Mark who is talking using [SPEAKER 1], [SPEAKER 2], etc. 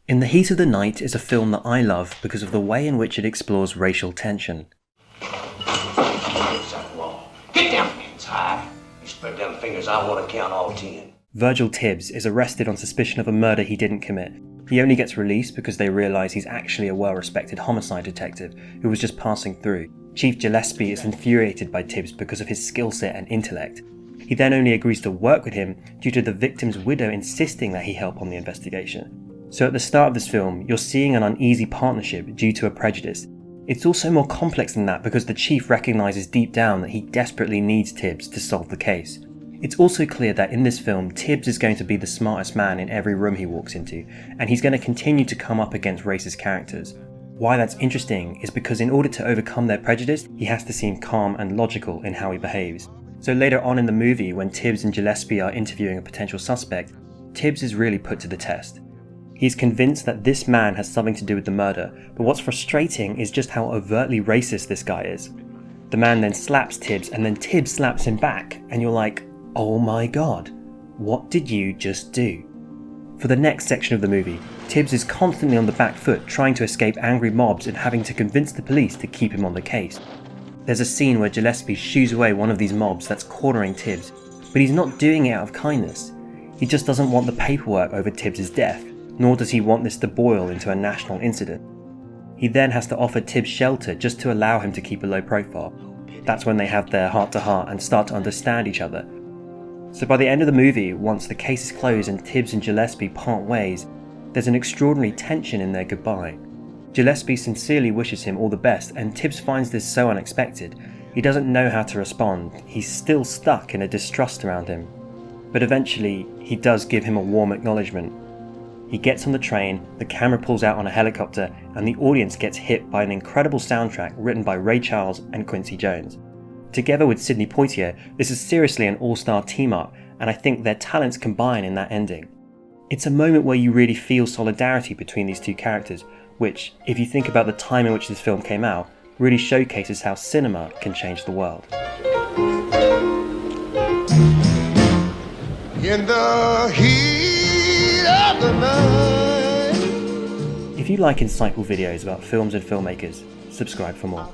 [SPEAKER 1] In the Heat of the Night is a film that I love because of the way in which it explores racial tension.
[SPEAKER 2] Get them hands high. You spread them fingers, I want to count all 10.
[SPEAKER 1] Virgil Tibbs is arrested on suspicion of a murder he didn't commit. He only gets released because they realise he's actually a well-respected homicide detective who was just passing through. Chief Gillespie is infuriated by Tibbs because of his skill set and intellect. He then only agrees to work with him due to the victim's widow insisting that he help on the investigation. So at the start of this film, you're seeing an uneasy partnership due to a prejudice. It's also more complex than that because the chief recognises deep down that he desperately needs Tibbs to solve the case. It's also clear that in this film, Tibbs is going to be the smartest man in every room he walks into, and he's going to continue to come up against racist characters. Why that's interesting is because in order to overcome their prejudice, he has to seem calm and logical in how he behaves. So later on in the movie, when Tibbs and Gillespie are interviewing a potential suspect, Tibbs is really put to the test. He's convinced that this man has something to do with the murder, but what's frustrating is just how overtly racist this guy is. The man then slaps Tibbs, and then Tibbs slaps him back, and you're like, oh my god, what did you just do? For the next section of the movie, Tibbs is constantly on the back foot trying to escape angry mobs and having to convince the police to keep him on the case. There's a scene where Gillespie shoos away one of these mobs that's cornering Tibbs, but he's not doing it out of kindness. He just doesn't want the paperwork over Tibbs' death, nor does he want this to boil into a national incident. He then has to offer Tibbs shelter just to allow him to keep a low profile. That's when they have their heart-to-heart and start to understand each other. So by the end of the movie, once the case is closed and Tibbs and Gillespie part ways, there's an extraordinary tension in their goodbye. Gillespie sincerely wishes him all the best, and Tibbs finds this so unexpected. He doesn't know how to respond. He's still stuck in a distrust around him. But eventually, he does give him a warm acknowledgement. He gets on the train, the camera pulls out on a helicopter, and the audience gets hit by an incredible soundtrack written by Ray Charles and Quincy Jones. Together with Sidney Poitier, this is seriously an all-star team-up, and I think their talents combine in that ending. It's a moment where you really feel solidarity between these two characters, which, if you think about the time in which this film came out, really showcases how cinema can change the world. In the heat of the night. If you like insightful videos about films and filmmakers, subscribe for more.